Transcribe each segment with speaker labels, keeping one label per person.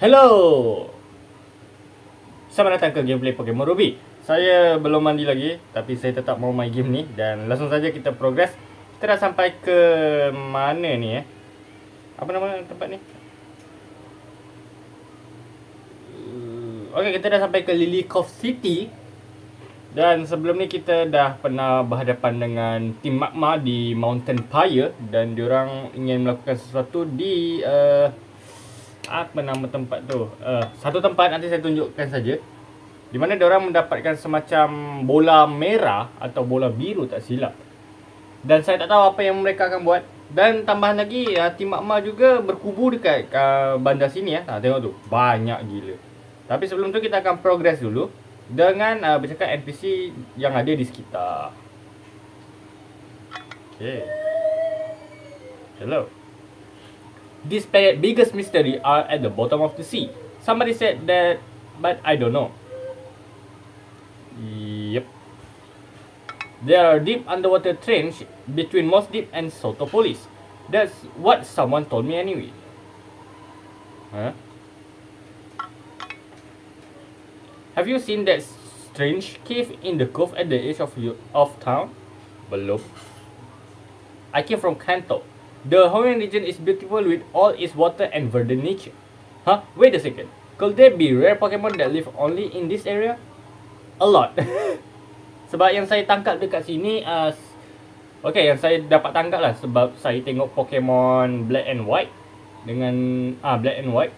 Speaker 1: Hello! Selamat datang ke gameplay Pokemon Ruby. Saya belum mandi lagi, tapi saya tetap mau main game ni. Dan langsung saja kita progress. Kita dah sampai ke mana ni Apa nama tempat ni? Okay, kita dah sampai ke Lilycove City. Dan sebelum ni kita dah pernah berhadapan dengan tim Magma di Mountain Pyre. Dan diorang ingin melakukan sesuatu di apa nama tempat tu? Satu tempat nanti saya tunjukkan saja. Di mana diorang mendapatkan semacam bola merah atau bola biru tak silap. Dan saya tak tahu apa yang mereka akan buat. Dan tambahan lagi, tim Magma juga berkubu dekat bandar sini tengok tu, banyak gila. Tapi sebelum tu kita akan progress dulu dengan bercakap NPC yang ada di sekitar. Okay. Hello. This planet's biggest mystery are at the bottom of the sea. Somebody said that, but I don't know. Yep. There are deep underwater trench between Moss Deep and Sotopolis. That's what someone told me anyway. Huh? Have you seen that strange cave in the cove at the edge of town? Belum. I came from Kanto. The Hoenn region is beautiful with all its water and verdant nature. Huh? Wait a second. Could there be rare Pokemon that live only in this area? A lot. Sebab yang saya tangkap dekat sini, okay, yang saya dapat tangkap lah sebab saya tengok Pokemon Black and White dengan Black and White.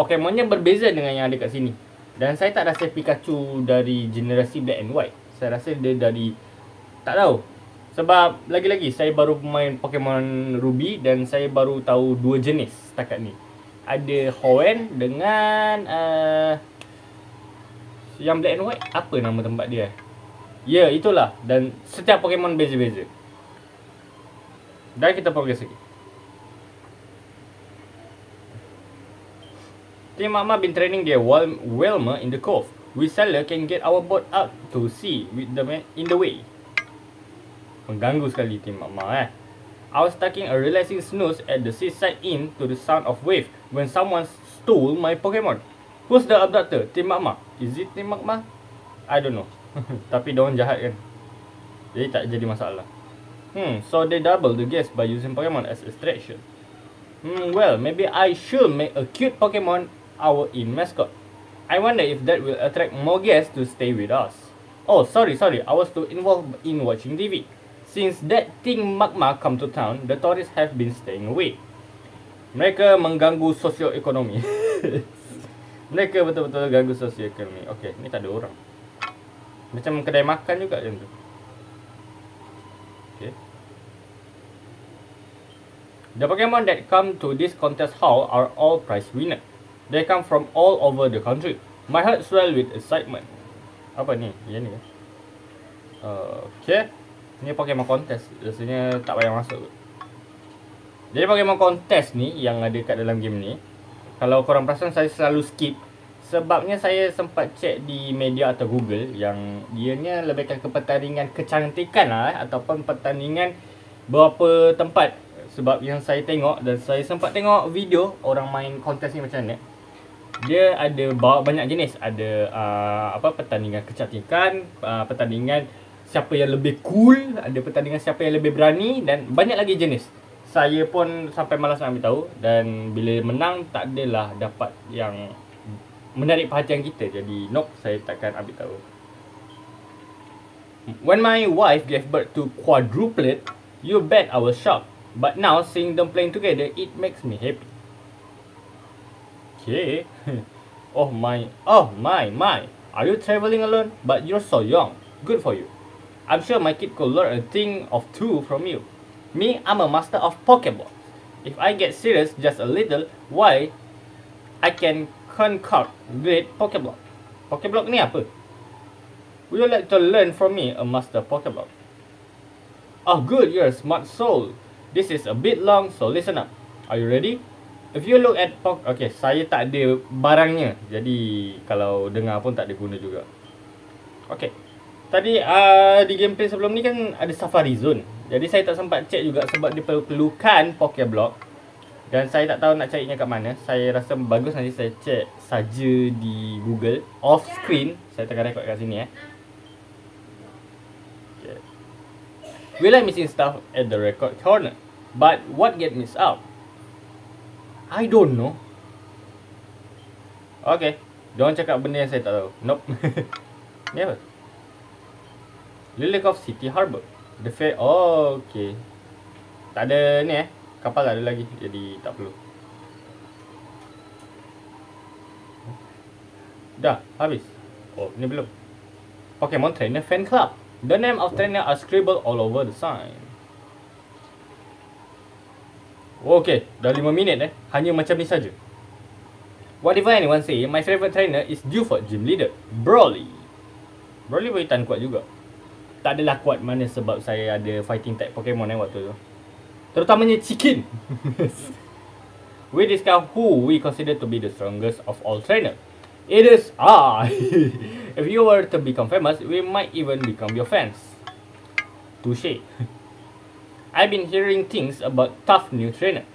Speaker 1: Pokemonnya berbeza dengan yang ada kat sini. Dan saya tak rasa Pikachu dari generasi Black and White. Saya rasa dia dari, tak tahu. Sebab lagi-lagi saya baru main Pokemon Ruby dan saya baru tahu dua jenis setakat ni. Ada Hoenn dengan yang Black and White, apa nama tempat dia? Ya, itulah. Dan setiap Pokemon beza-beza. Dan kita progress lagi. Team Magma been training their Whelmer in the cove. We seller can get our boat out to sea with the man in the way. Mengganggu sekali Team Magma I was taking a relaxing snooze at the seaside inn to the sound of wave when someone stole my Pokemon. Who's the abductor? Team Magma? Is it Team Magma? I don't know. Tapi diorang jahat kan, jadi tak jadi masalah. So they double the guess by using Pokemon as distraction. Well, maybe I should make a cute Pokemon our inn mascot. I wonder if that will attract more guests to stay with us. Oh, sorry, I was too involved in watching TV. Since that Team Magma come to town, the tourists have been staying away. Mereka mengganggu sosioekonomi. Mereka betul-betul ganggu sosioekonomi. Okay, ni tak ada orang. Macam kedai makan juga macam tu. Okay. The Pokemon that come to this contest hall are all prize winner. They come from all over the country. My heart swell with excitement. Apa ni? Yang ni ke? Okay. Ni Pokemon contest. Rasanya tak payah masuk. Jadi Pokemon contest ni yang ada kat dalam game ni, kalau korang perasan saya selalu skip. Sebabnya saya sempat cek di media atau Google yang dianya lebihkan ke pertandingan kecantikan ataupun pertandingan beberapa tempat. Sebab yang saya tengok dan saya sempat tengok video orang main kontes ni macam mana. Dia ada bawa banyak jenis. Ada pertandingan kecantikan, pertandingan siapa yang lebih cool, ada pertandingan siapa yang lebih berani dan banyak lagi jenis. Saya pun sampai malas nak ambil tahu dan bila menang tak adalah dapat yang menarik perhatian kita. Jadi nope, saya takkan ambil tahu. When my wife gave birth to quadruplet, you bet I was shocked. But now seeing them playing together, it makes me happy. Okay. Oh my. Are you traveling alone? But you're so young. Good for you. I'm sure my kid could learn a thing of two from you. Me, I'm a master of Pokeball. If I get serious just a little, why I can concoct great Pokeblock. Pokeblock ni apa? Would you like to learn from me, a master Pokeblock? Oh good, you're a smart soul. This is a bit long, so listen up. Are you ready? If you look at okay, saya tak ada barangnya. Jadi kalau dengar pun tak ada guna juga. Okay. Tadi di gameplay sebelum ni kan ada Safari Zone. Jadi saya tak sempat check juga sebab dia perlukan Pokeblock. Dan saya tak tahu nak carinya kat mana. Saya rasa bagus nanti saya check saja di Google. Off screen. Saya tengah record kat sini okay. Will I missing stuff at the record corner? But what get missed out? I don't know. Okay. Diorang cakap benda yang saya tak tahu. Nope. Ni apa? Lilikov City Harbour. The fair. Oh, okay. Tak ada ni kapal tak ada lagi. Jadi tak perlu. Dah, habis. Oh, ni belum. Pokemon Trainer Fan Club. The name of trainer are scribbled all over the sign. Okay, dah 5 minit hanya macam ni saja. Whatever anyone say, my favorite trainer is due for gym leader, Broly. Broly berhitan kuat juga. Tak adalah kuat mana sebab saya ada fighting type Pokemon waktu tu. Terutamanya Chicken. We discuss who we consider to be the strongest of all trainer. It is I. If you were to become famous, we might even become your fans. Touche. I've been hearing things about tough new trainer.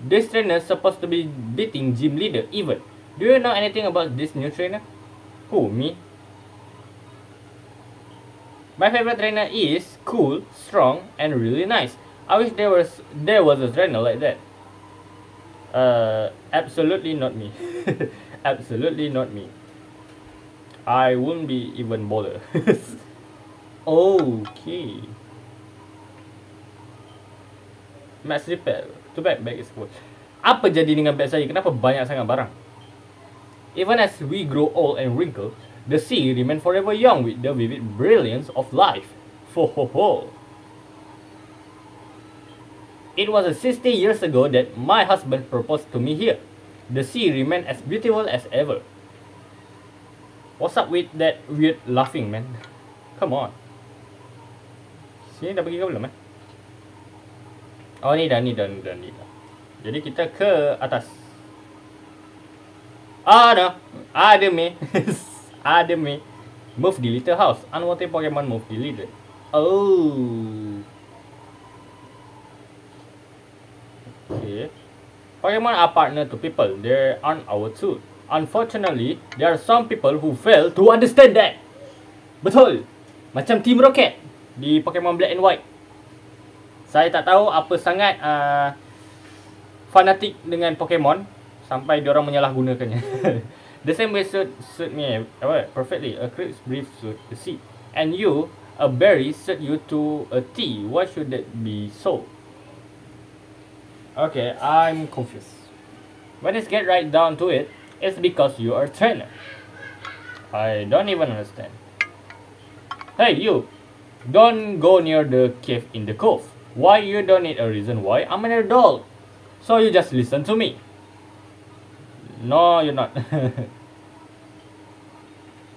Speaker 1: This trainer is supposed to be beating gym leader even. Do you know anything about this new trainer? Who, me? My favorite trainer is cool, strong, and really nice. I wish there was a trainer like that. Absolutely not me. Absolutely not me. I wouldn't be even bothered. Okay. Max repair. Too bad bag is full. Apa jadi dengan bag saya? Kenapa banyak sangat barang? Even as we grow old and wrinkled, the sea remains forever young with the vivid brilliance of life. Ho. It was 60 years ago that my husband proposed to me here. The sea remained as beautiful as ever. What's up with that weird laughing, man? Come on. Sini dah pergi ke belum Oh, ni dah. Jadi kita ke atas. Ada me. Move deleted house. Unwanted Pokemon move deleted. Oh. Okay. Pokemon are partner to people. They aren't our tool. Unfortunately, there are some people who fail to understand that. Betul. Macam Team Rocket di Pokemon Black and White. Saya tak tahu apa sangat fanatik dengan Pokemon sampai diorang menyalahgunakannya. The same way suit me perfectly. A crisp brief suit the seat. And you, a berry suit you to a T. Why should that be so? Okay, I'm confused. When it get right down to it, it's because you are a trainer. I don't even understand. Hey, you! Don't go near the cave in the cove. Why? You don't need a reason why. I'm an adult. So you just listen to me. No, you're not.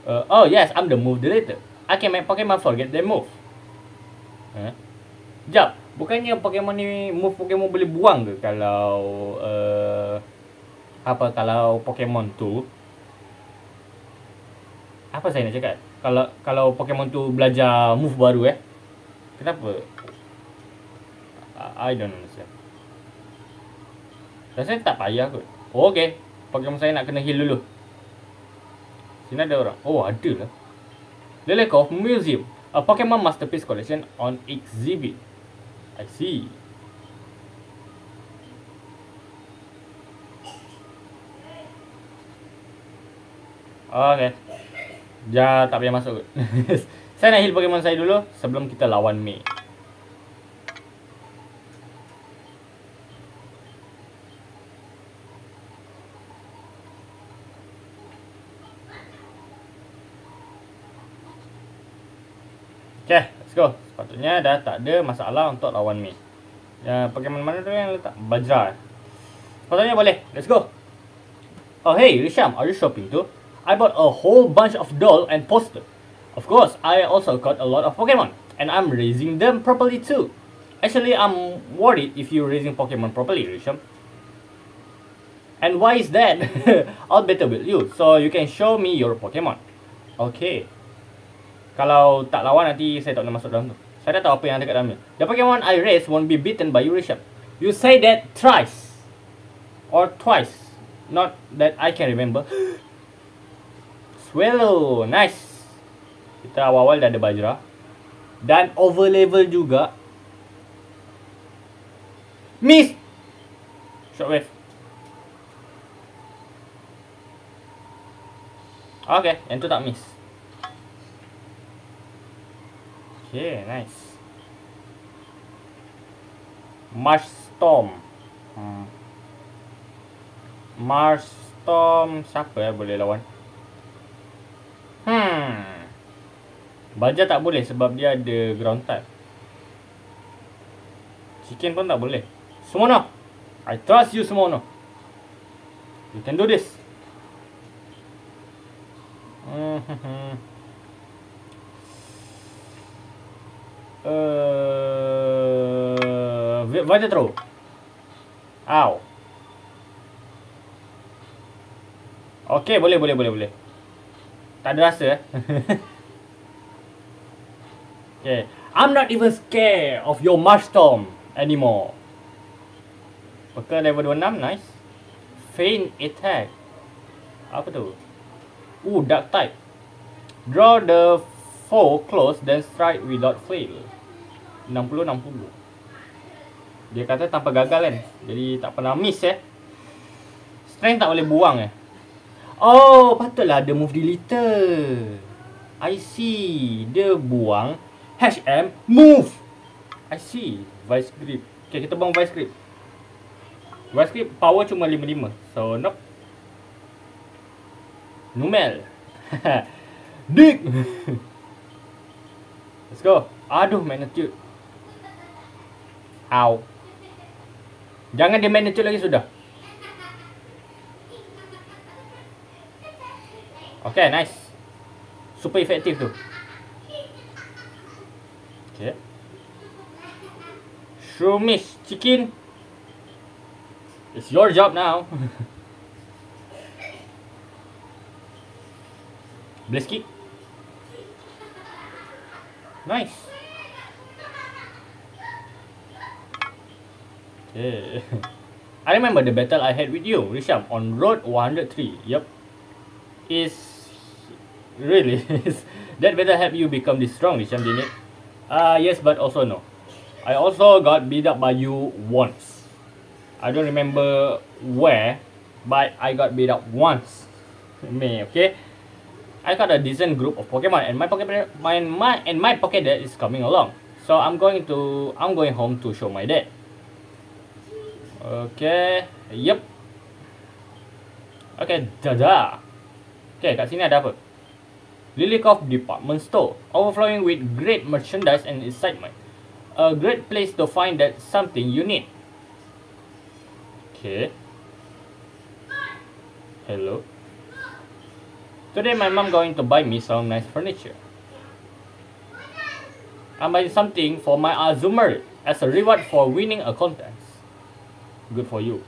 Speaker 1: Oh yes, I'm the move deleter. I can make Pokemon forget their move. Jap, bukannya Pokemon ni move Pokemon boleh buang ke kalau kalau Pokemon tu apa saya nak cakap? Kalau Pokemon tu belajar move baru kenapa? I don't understand. Rasanya tak payah kot. Oh, okay. Pokemon saya nak kena heal dulu. Sini ada orang. Oh, ada lah. Lilikov Museum. A Pokemon Masterpiece Collection on exhibit. I see. Okay. Tak payah masuk kot. Saya nak heal Pokemon saya dulu sebelum kita lawan May. Okay, let's go. Sepatutnya dah tak ada masalah untuk lawan May. Pokemon mana tu yang letak? Bajra. Sepatutnya boleh. Let's go. Oh hey, Risham, are you shopping too? I bought a whole bunch of doll and poster. Of course, I also got a lot of Pokemon. And I'm raising them properly too. Actually, I'm worried if you're raising Pokemon properly, Risham. And why is that? I'll better with you, so you can show me your Pokemon. Okay. Kalau tak lawan nanti saya tak boleh masuk dalam tu. Saya dah tahu apa yang ada kat dalamnya. The Pokemon I raise won't be beaten by you, Risham. You say that thrice. Or twice. Not that I can remember. Swallow. Nice. Kita awal-awal dah ada Bajra. Dan over level juga. Miss. Shockwave. Okay, yang tu tak miss. Okay, nice. Marsh Storm. Marsh Storm siapa boleh lawan? Baja tak boleh sebab dia ada ground type. Chicken pun tak boleh. Sumono, I trust you, Sumono. You can do this. Baja throw. Ow. Okay, boleh. Tak ada rasa Okay, I'm not even scared of your Marsh Storm anymore. Peka level 26, nice. Feint attack. Apa tu? Dark type. Draw the foe close, then strike without fail. 60-60. Dia kata tanpa gagal kan. Jadi tak pernah miss Strength tak boleh buang Oh, patutlah ada move deleter. I see. Dia buang HM move. I see. Vice grip. Okay, kita buang vice grip. Vice grip power cuma 55. So, nope. Numel. Dig. Let's go. Aduh, magnitude. Ow. Jangan dia magnitude lagi sudah. Okay, nice. Super efektif tu. Okay. Shroomish chicken. It's your job now. Blaze kick. Nice. Okay. I remember the battle I had with you, Risham, on Road 103. Yup. Really? That battle help you become this strong, Risham, didn't it? Yes, but also no. I also got beat up by you once. I don't remember where, but I got beat up once. Okay? I got a decent group of Pokemon, and my Pokédex is coming along. So I'm going home to show my dad. Okay. Yep. Okay, dadah. Okay, kat sini ada apa? Lilycove Department Store, overflowing with great merchandise and excitement. A great place to find that something you need. Okay. Hello. Today my mom going to buy me some nice furniture. I'm buying something for my Azumarill as a reward for winning a contest. Good for you.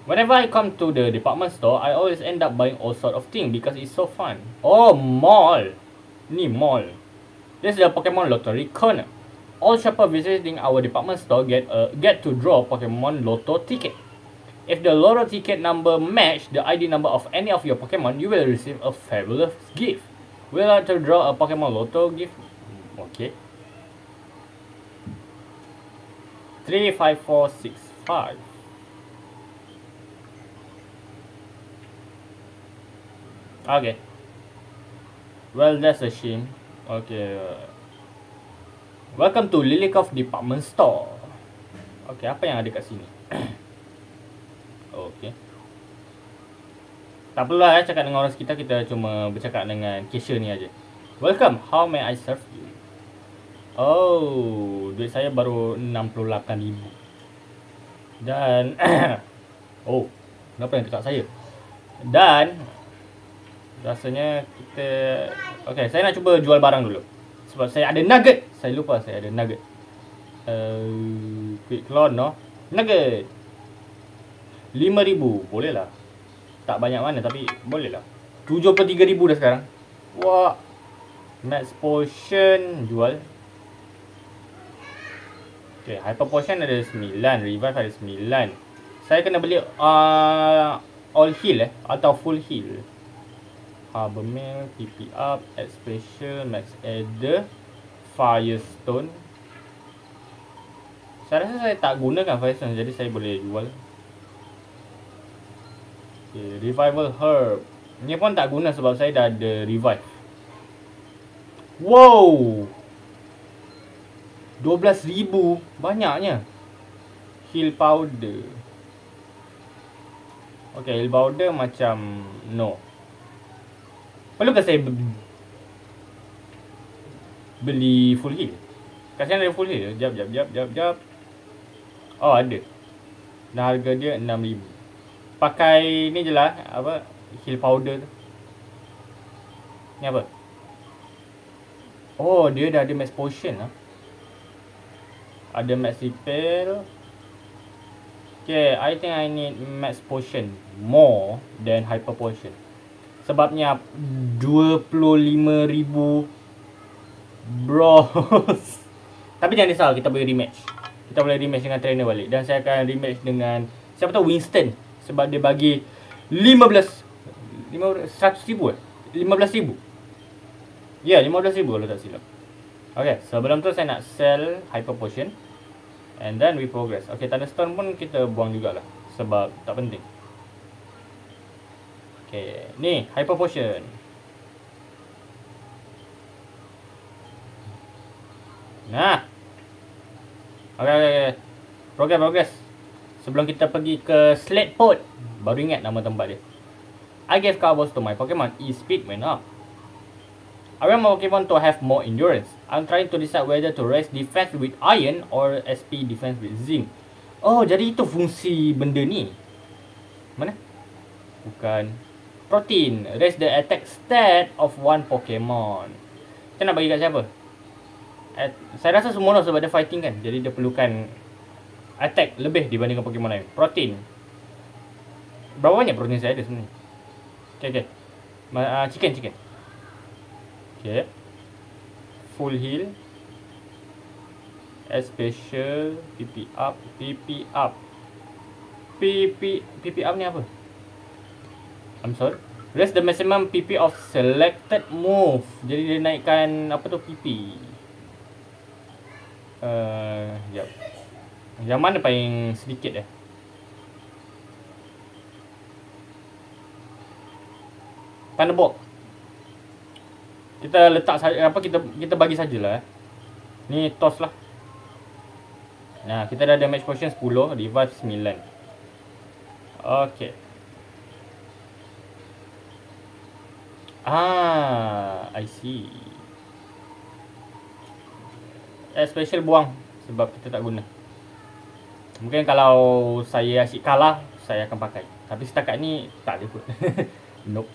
Speaker 1: Whenever I come to the department store, I always end up buying all sort of things because it's so fun. Oh, mall. Ni mall. This is the Pokemon Lottery corner. All shoppers visiting our department store get to draw Pokemon Lotto ticket. If the Lotto ticket number match the ID number of any of your Pokemon, you will receive a fabulous gift. Will you like to draw a Pokemon Lotto gift? Okay. 3, 5, 4, 6, 5. Okay. Well, that's a shame. Okay. Welcome to Lilycove Department Store. Okay, apa yang ada kat sini? Okay. Tak perlulah cakap dengan orang sekitar, kita cuma bercakap dengan cashier ni aja. Welcome, how may I serve you? Oh, duit saya baru 68,000. Dan oh, kenapa yang dekat saya? Dan rasanya kita okay, saya nak cuba jual barang dulu. Sebab saya ada nugget. Saya lupa saya ada nugget. Quick clone no. Nugget 5,000. Boleh lah. Tak banyak mana tapi boleh lah. 73,000 dah sekarang. Wah. Max potion jual. Okay, hyper potion ada 9, revive ada 9. Saya kena beli all heal atau full heal. Habermill, PP up, add special, max adder, firestone. Saya rasa saya tak gunakan firestone, jadi saya boleh jual. Okay, revival herb. Ni pun tak guna sebab saya dah ada revive. Wow, 12,000, banyaknya. Heal powder. Okay, heal powder macam no. Perlukah saya beli full heal? Kasihan ada full heal. Jap. Oh, ada. Dan harga dia 6,000. Pakai ni je lah, apa, heal powder tu. Ni apa? Oh, dia dah ada max potion lah. Ada max repel. Okay, I think I need max potion more than hyper potion. Sebabnya 25,000 bros. Tapi jangan risau, kita boleh rematch. Kita boleh rematch dengan trainer balik. Dan saya akan rematch dengan, siapa tahu, Winston. Sebab dia bagi 100,000 15,000. Ya, 15,000 kalau tak silap. Okay, sebelum tu saya nak sell hyper potion. And then we progress. Okay, thunderstone pun kita buang jugalah, sebab tak penting. Okay, ni hyper potion. Nah. Okay. Progress. Sebelum kita pergi ke Slate Port, baru ingat nama tempat dia. I gave combos to my Pokemon. E-speed went up. I want my Pokemon to have more endurance. I'm trying to decide whether to raise defense with iron or SP defense with zinc. Oh, jadi itu fungsi benda ni. Mana? Bukan. Protein. Raise the attack stat of one Pokemon. Kita nak bagi kat siapa? Saya rasa semua sebab dia fighting kan. Jadi dia perlukan attack lebih dibandingkan Pokemon lain. Protein. Berapa banyak protein saya ada sebenarnya? Okay. Chicken. Okay. Full heal. Special. PP up. PP up ni apa? I'm sorry. Raise the maximum PP of selected move. Jadi dia naikkan apa tu, PP. Sekejap. Yang mana paling sedikit Thunderbolt. Kita letak saja, apa, kita bagi sajalah. Ni toss lah. Nah, kita dah ada match potion 10, revive 9. Okay. I see. Special buang sebab kita tak guna. Mungkin kalau saya asyik kalah, saya akan pakai. Tapi setakat ni tak ada pun. Nope.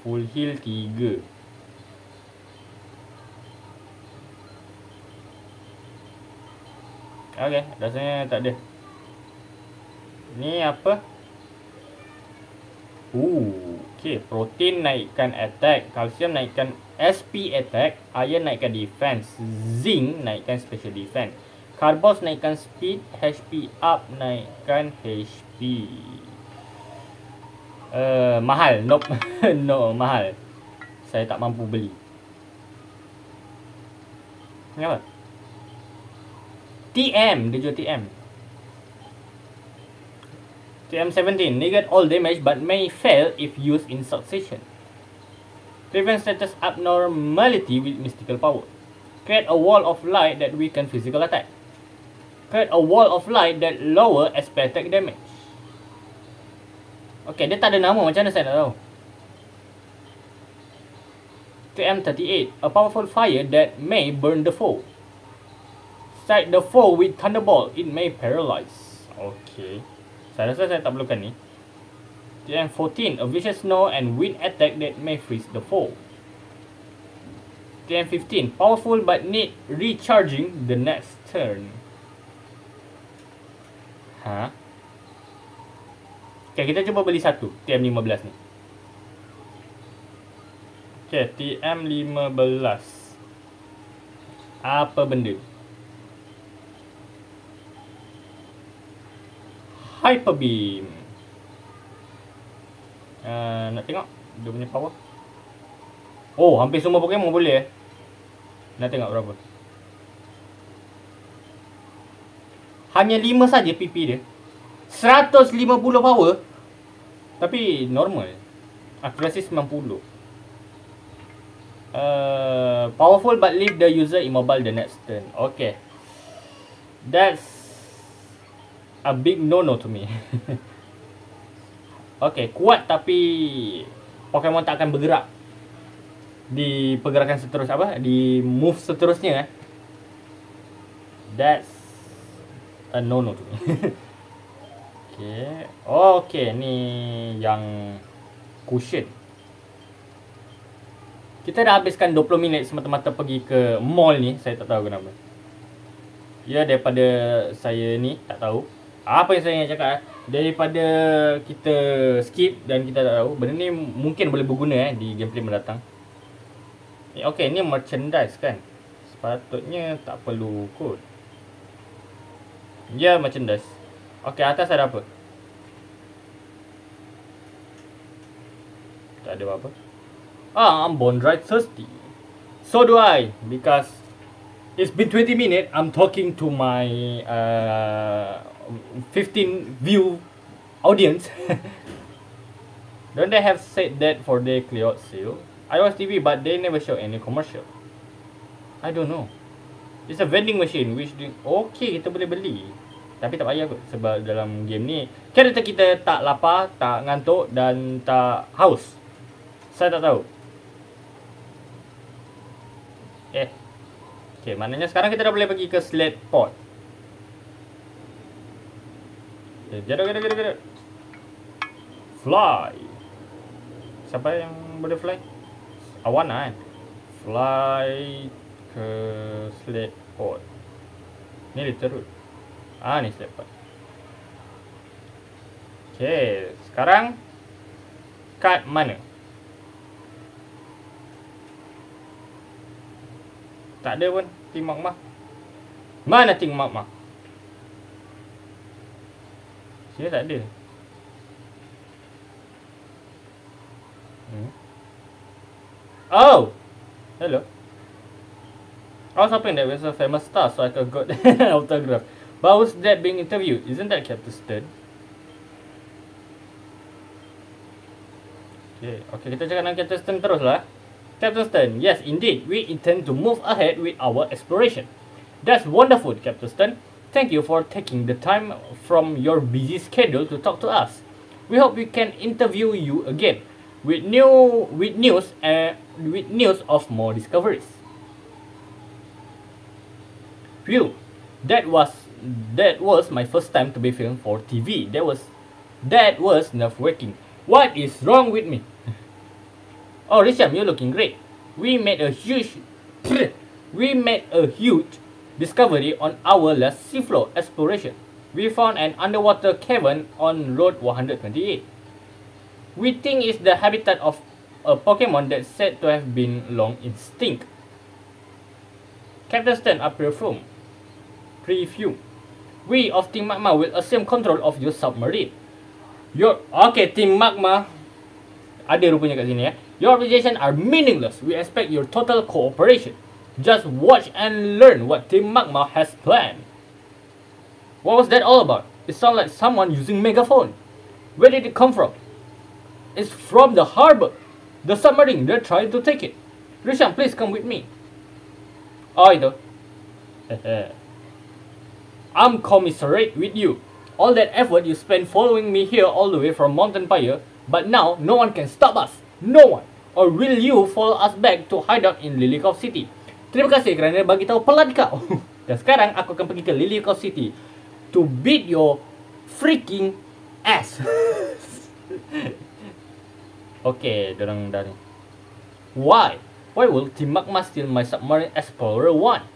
Speaker 1: Full heal 3. Okay, rasanya tak ada. Ni apa? Okay, protein naikkan attack, kalsium naikkan SP attack, iron naikkan defense, zinc naikkan special defense, carbos naikkan speed, HP up naikkan HP. Mahal. Nope. No, mahal. Saya tak mampu beli. Ni apa? TM, dia jual TM. TM17, negate all damage but may fail if used in succession. Prevent status abnormality with mystical power. Create a wall of light that weaken physical attack. Create a wall of light that lower SP attack damage. Okay, dia tak ada nama, macam mana saya nak tahu? TM38, a powerful fire that may burn the foe. Strike the foe with thunderbolt, it may paralyze. Okay. Saya rasa saya tak perlukan ni. TM14, a vicious snow and wind attack that may freeze the foe. TM15, powerful but need recharging the next turn. Okay, kita cuba beli satu TM15 ni. Okay, TM15. Apa benda? Hyper Beam. Nak tengok dia punya power. Oh, hampir semua Pokemon boleh Nak tengok berapa. Hanya 5 saja PP dia. 150 power. Tapi normal. Akurasi 90. Powerful but leave the user immobile the next turn. Okay. That's a big no-no to me. Okay, kuat tapi Pokemon tak akan bergerak di pergerakan seterusnya, di move seterusnya. That's a no-no to me. Okay, ni yang cushion. Kita dah habiskan 20 minit semata-mata pergi ke mall ni. Saya tak tahu kenapa. Ya, daripada saya ni tak tahu apa yang saya nak cakap. Daripada kita skip dan kita tak tahu, benda ni mungkin boleh berguna di gameplay mendatang. Okay, ni merchandise kan. Sepatutnya tak perlu kod. Ya, merchandise. Okay, atas ada apa? Tak ada apa-apa. I'm born right thirsty. So do I, because it's been 20 minutes. I'm talking to my 15 view audience. Don't they have said that for the cleared sale? iOS TV, but they never show any commercial. I don't know. It's a vending machine which okay, kita boleh beli. Tapi tak payah kot, sebab dalam game ni karakter kita tak lapar, tak ngantuk dan tak haus. Saya tak tahu. Okay, maknanya sekarang kita dah boleh pergi ke Sled Port. Jaduk. Fly. Siapa yang boleh fly? Awana kan? Fly ke Sled Port. Ni Little Root. Ni Sled Port. Okay, sekarang kat mana? Tak ada pun Team Magma. Mana Team Magma? Sini tak ada. Oh! Hello. I was hoping that was a famous star so I could got an autograph. But who's that being interviewed? Isn't that Captain Stern? Okay, kita cakap dengan Captain Stern terus lah. Captain Stern, yes indeed, we intend to move ahead with our exploration. That's wonderful, Captain Stern. Thank you for taking the time from your busy schedule to talk to us. We hope we can interview you again with news of more discoveries. Phew, that was my first time to be filmed for TV. That was nerve-wracking. What is wrong with me? Oh, Risham, you're looking great. We made a huge discovery on our last seafloor exploration. We found an underwater cavern on Road 128. We think it's the habitat of a Pokemon that's said to have been long extinct. Captain Stern, up your room. Preview. We of Team Magma will assume control of your submarine. Okay, Team Magma. Ada rupanya kat sini ya. Your obligations are meaningless. We expect your total cooperation. Just watch and learn what Team Magma has planned. What was that all about? It sounded like someone using megaphone. Where did it come from? It's from the harbor. The submarine, they're trying to take it. Risham, please come with me. Oh, itu. I'm commiserate with you. All that effort you spent following me here all the way from Mountain Pyre, but now no one can stop us. No one. Or will you follow us back to hideout in Lilycove City? Terima kasih kerana bagi tahu pelan kau. Dan sekarang aku akan pergi ke Lilycove City to beat your freaking ass. Okay, dorang dah ni. Why? Why will Team Magma steal my Submarine Explorer 1?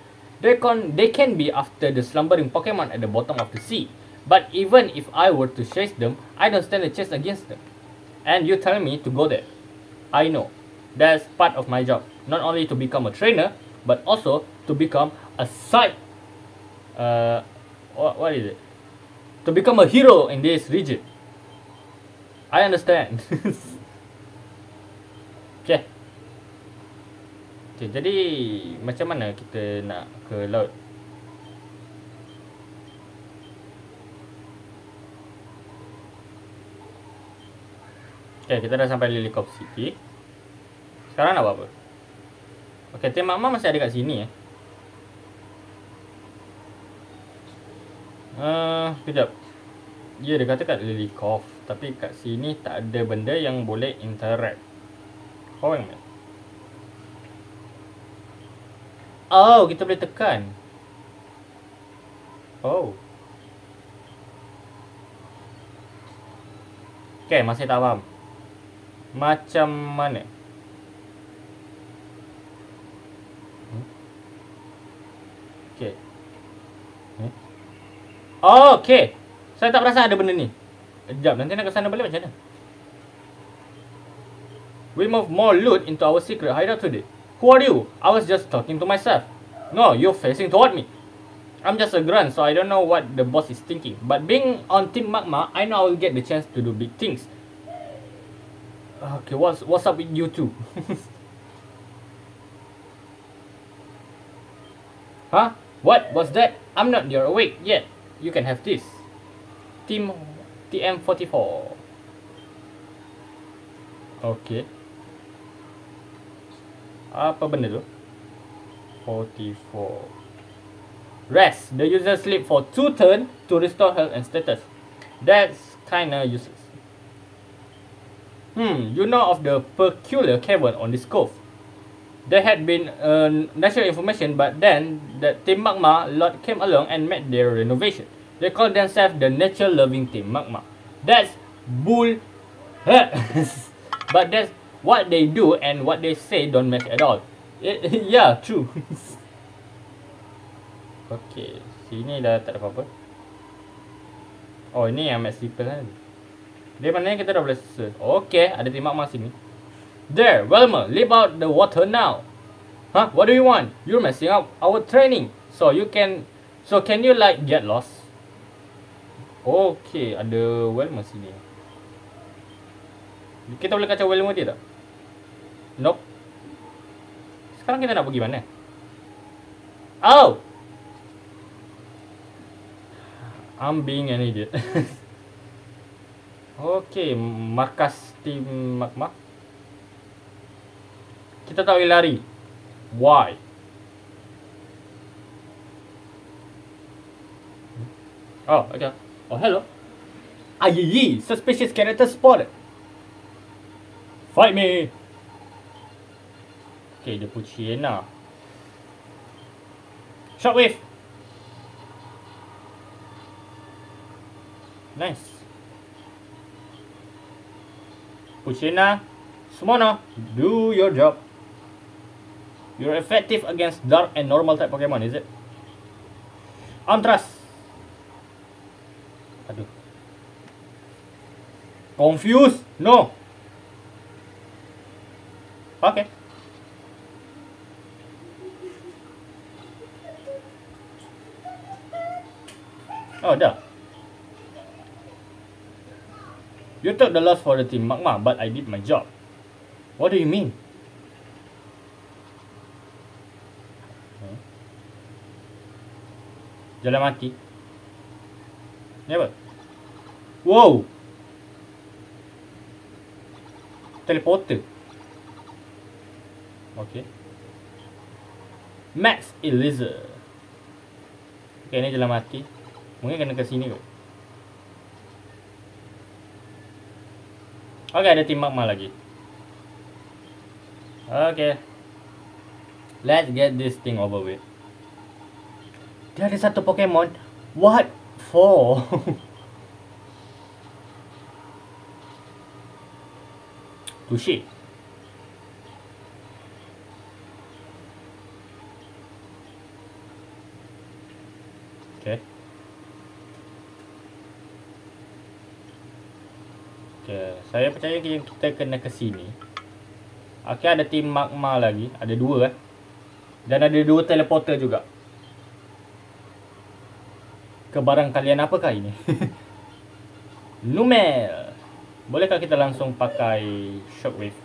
Speaker 1: They can be after the slumbering Pokemon at the bottom of the sea. But even if I were to chase them, I don't stand a chance against them. And you telling me to go there? I know. That's part of my job. Not only to become a trainer, but also to become a site. What is it? to become a hero in this region. I understand. Okay. Okay, jadi macam mana kita nak ke laut? Okay, kita dah sampai Lilikop City. Sekarang nak buat apa? Okay, Tim Magma masih ada kat sini Kejap. Ya, dia kata kat Lilikop, tapi kat sini tak ada benda yang boleh interact. Oh, yang mana? Oh, kita boleh tekan. Oh. Okay, masih tak faham. Macam mana? Okay. Oh, okay. Saya tak perasan ada benda ni. Sekejap, nanti nak ke sana balik macam mana? We move more loot into our secret hideout today. Who are you? I was just talking to myself. No, you're facing toward me. I'm just a grunt, so I don't know what the boss is thinking. But being on Team Magma, I know I will get the chance to do big things. Okay, what's up with you two? Huh? What was that? I'm not near awake yet. You can have this. Team TM44. Okay. Apa benda tu? 44. Rest. The user sleep for 2 turns to restore health and status. That's kinda useless. You know of the peculiar cavern on this cove. There had been natural information, but then the Team Magma lot came along and made their renovation. They call themselves the nature-loving Team Magma. That's bull. But that's what they do and what they say don't match at all. Yeah, true. Okay, sini dah tak ada apa-apa. Oh, ini yang Max Sleeper kan. Dia mana kita dah boleh search. Okay, ada Team Magma sini. There, Welmer, leap out the water now. Huh? What do you want? You're messing up our training. So can you like get lost? Okay, ada Welmer sini. Kita boleh kacau Welmer dia tak? Nope. Sekarang kita nak pergi mana? Oh! I'm being an idiot. Okay, markas Team Magma. Kita tak boleh lari. Why? Oh, okay. Oh, hello. Aye, suspicious character spotted. Fight me. Okay, dia Puchiena. Shockwave. Nice. Puchiena, Summoner, do your job. You're effective against dark and normal type Pokemon, is it? Thrust. Aduh. Confused? No. Okay. Oh, dah. You took the loss for the Team Magma, but I did my job. What do you mean? Jalan mati. Ni apa? Wow. Teleporter. Okay. Max Elixir. Okay, ni jalan mati. Mungkin kena ke sini kot. Okay, ada Team Magma lagi. Okay. Let's get this thing over with. Dia ada satu Pokemon. What for? Touché. Okay. Okay, saya percaya kita kena ke sini. Okay, ada Team Magma lagi. Ada 2 Dan ada 2 teleporter juga. Kebarang kalian apakah ini? Numel. Bolehkah kita langsung pakai Shockwave?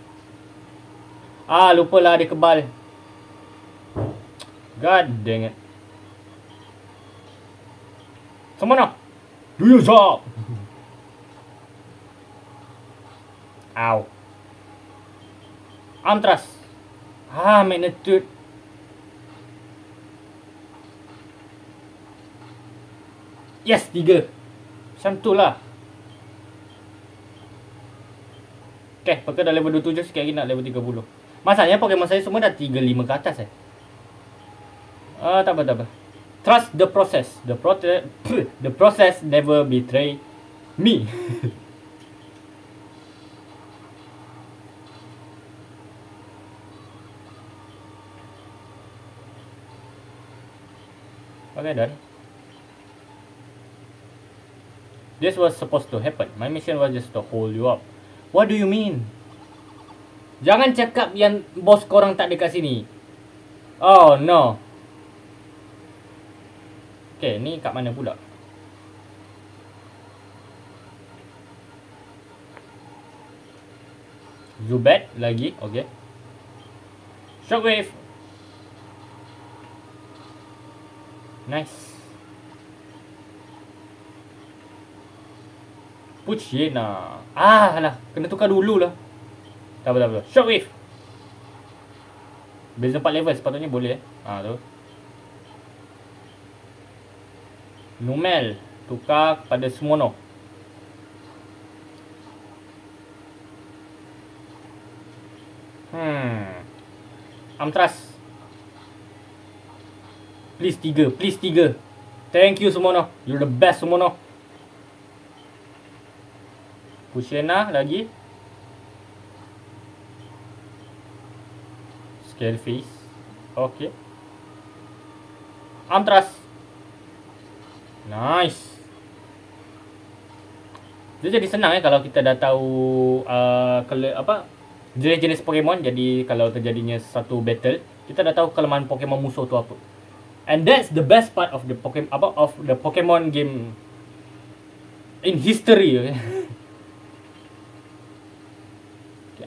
Speaker 1: Ah, lupalah dia kebal. God dang it. Semua nak. Do your job. Ow. Arm thrust. Ah, magnitude. Yes, 3. Macam tu lah. Okay, pakai dah level 27, sikit lagi nak level 30. Masalahnya Pokemon saya semua dah 35 ke atas tak apa. Trust the process. The process never betray me. Okay, done. This was supposed to happen. My mission was just to hold you up. What do you mean? Jangan cakap yang bos korang tak ada kat sini. Oh no. Okay, ni kat mana pula? Zubat lagi, okay. Shockwave. Nice. Puchena. Alah, kena tukar dulu lah. Tak apa. Shockwave. Beza 4 level sepatutnya boleh tu. Numel. Tukar kepada Smono. Arm thrust. Please 3. Thank you Smono. You're the best Smono. Puchena lagi. Scary face. Okay. Arm thrust. Nice. Dia jadi senang kalau kita dah tahu jenis-jenis Pokemon. Jadi kalau terjadinya satu battle, kita dah tahu kelemahan Pokemon musuh tu apa. And that's the best part of the Pokemon game in history. Okay?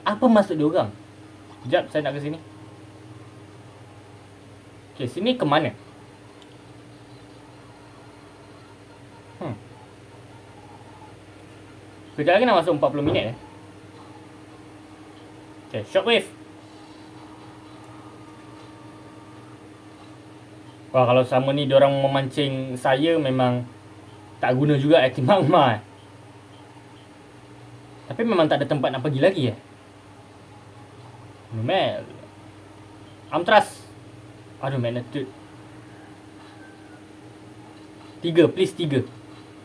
Speaker 1: Apa maksud dia orang? Sekejap, saya nak ke sini. Okay, sini ke mana? Sekejap lagi nak masuk 40 minit Okay, Shockwave. Wah, kalau sama ni diorang memancing saya, memang tak guna juga aktif magma. Tapi memang tak ada tempat nak pergi lagi Numel. Arm thrust. Aduh, magnitude. 3, please 3.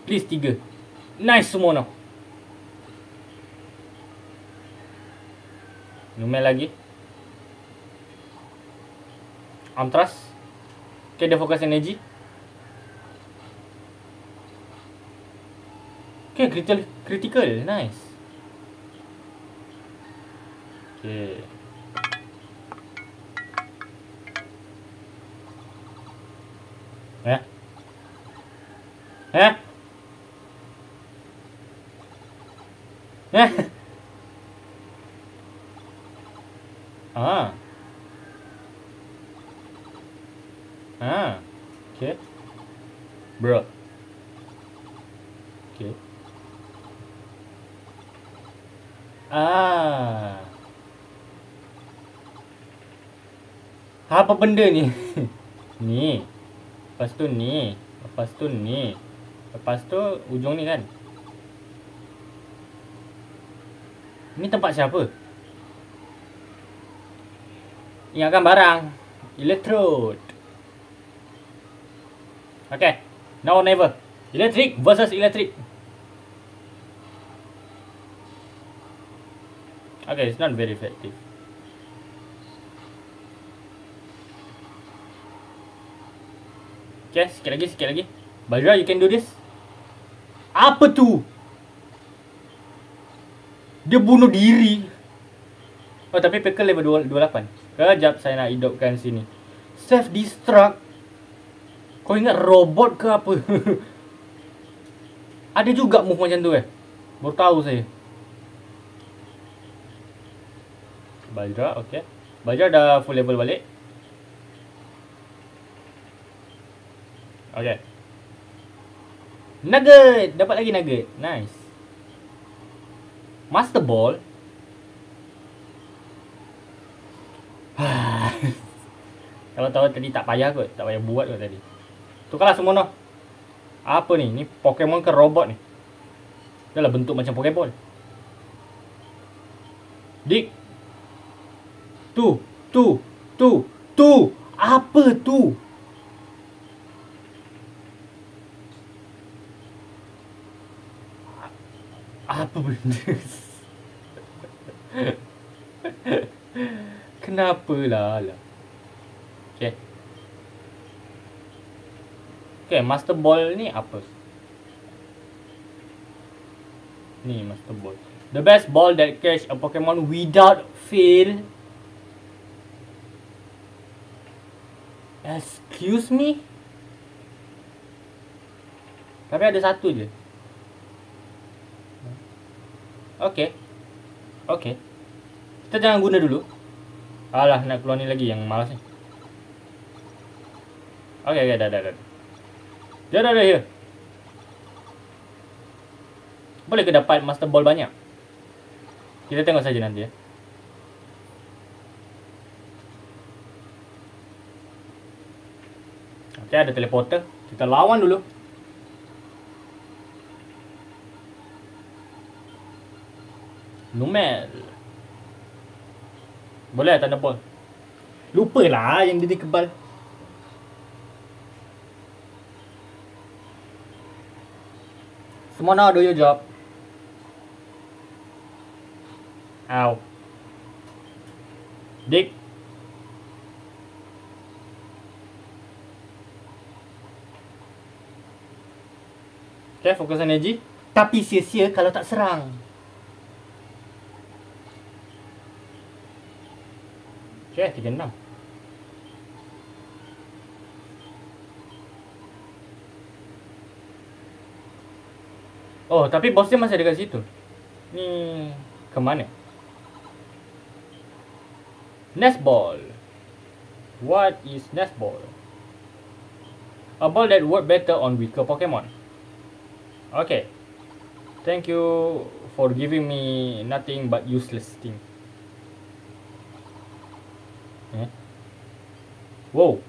Speaker 1: Please 3. Nice semua no. Numel lagi. Arm thrust. Okay, dia fokus energy. Okay, critical. Nice. Okay. Okay. Bro. Okay. Apa benda ni? Ni. Lepas tu ni. Lepas tu ni. Lepas tu ujung ni kan. Ni tempat siapa? Ingatkan barang. Electrode. Okay. Now or never. Electric versus electric. Okay, it's not very effective. Okay, sikit lagi. Bajra, you can do this. Apa tu? Dia bunuh diri. Oh, tapi Pekel level 28. Kejap, saya nak hidupkan sini. Self-destruct. Kau ingat robot ke apa? Ada juga move macam tu Baru tahu saya. Bajra, okey. Bajra dah full level balik. Okey. Nugget, dapat lagi nugget. Nice. Master Ball. Kalau tahu tadi tak payah kot, tak payah buat kot tadi. Tukarlah semua noh. Apa ni? Ni Pokemon ke robot ni? Dah lah bentuk macam Pokeball. Dik. Tu. Apa tu? Apa benda? Kenapalah lah. Okay. Okay, Master Ball ni apa? Ni Master Ball. The best ball that catch a Pokemon without fail. Excuse me? Tapi ada satu je. Okay. Okay. Kita jangan guna dulu. Alah, nak keluar ni lagi yang malas ni. Okay, okay, dah. Dia dah here. Boleh ke dapat Master Ball banyak? Kita tengok saja nanti ya. Okay, ada teleporter. Kita lawan dulu. Numel. Boleh tanda ball. Lupalah yang dia kebal. Semua nak do your job. Ow. Dik. Okay, fokus energy. Tapi sia-sia kalau tak serang. Okay, 36. Oh, tapi bos dia masih dekat situ. Ni ke mana? Nest Ball. What is Nest Ball? A ball that work better on weaker Pokemon. Okay. Thank you for giving me nothing but useless thing. Wow.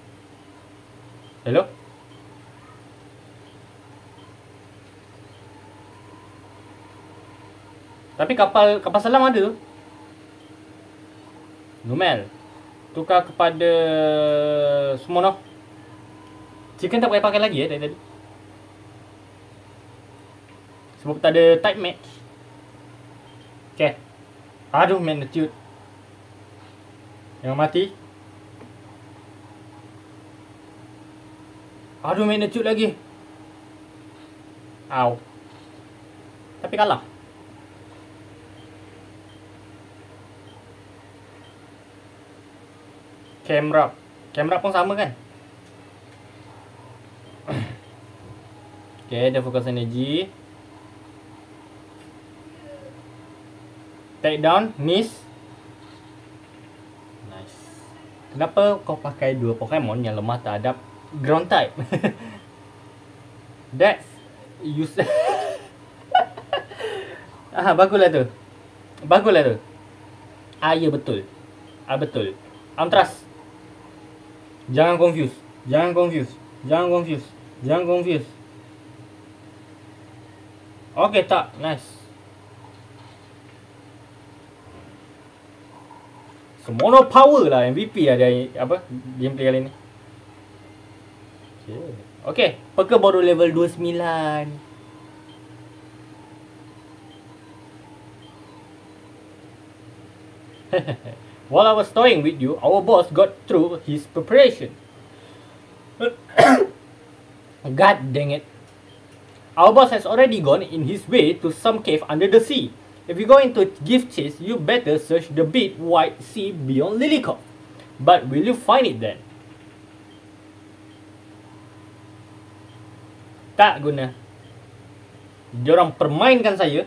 Speaker 1: Hello? Tapi kapal selam ada tu. Numel. Tukar kepada Smono. Chicken tak payah pakai lagi dari tadi. Sebab tak ada type match. Okay. Aduh, magnitude. Jangan mati. Aduh, magnitude lagi. Ow. Tapi kalah. Camera pun sama kan? Okay, dia fokus energy. Take down, miss. Nice. Kenapa kau pakai dua Pokemon yang lemah terhadap ground type? That's useless. Baguslah tu. Ya betul. Betul. Amtras. Jangan confuse. Okay, tak. Nice. Semono power lah MVP ada apa gameplay kali ni. Okay, Peka baru level 29. While I was toying with you, our boss got through his preparation. God dang it. Our boss has already gone in his way to some cave under the sea. If you go into gift chase, you better search the big white sea beyond Lilycove. But will you find it then? Tak guna. Diorang permainkan saya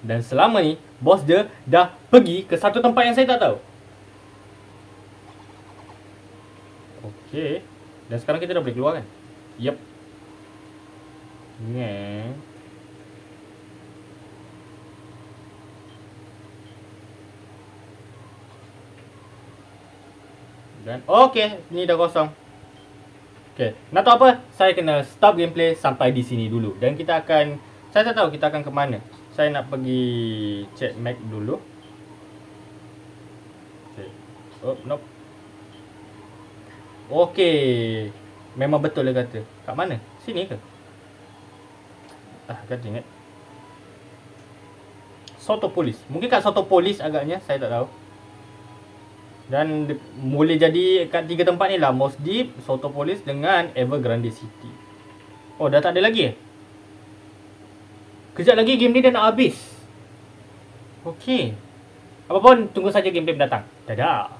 Speaker 1: Dan selama ni bos dia dah pergi ke satu tempat yang saya tak tahu. Okey. Dan sekarang kita dah boleh keluar kan? Yep. Ni. Dan okey, ni dah kosong. Okey, nak tahu apa? Saya kena stop gameplay sampai di sini dulu. Dan kita akan, saya tak tahu kita akan ke mana. Saya nak pergi check map dulu. Okey. Oh, nope. Okey. Memang betul dia kata. Kat mana? Sini ke? Kan ingat. Sotopolis. Mungkin kat Sotopolis agaknya, saya tak tahu. Dan boleh jadi kat 3 tempat ni lah. Moss Deep, Sotopolis dengan Evergrande City. Oh, dah tak ada lagi Kejap lagi game ni dah nak habis. Okey. Apapun, tunggu saja gameplay mendatang. Dadah.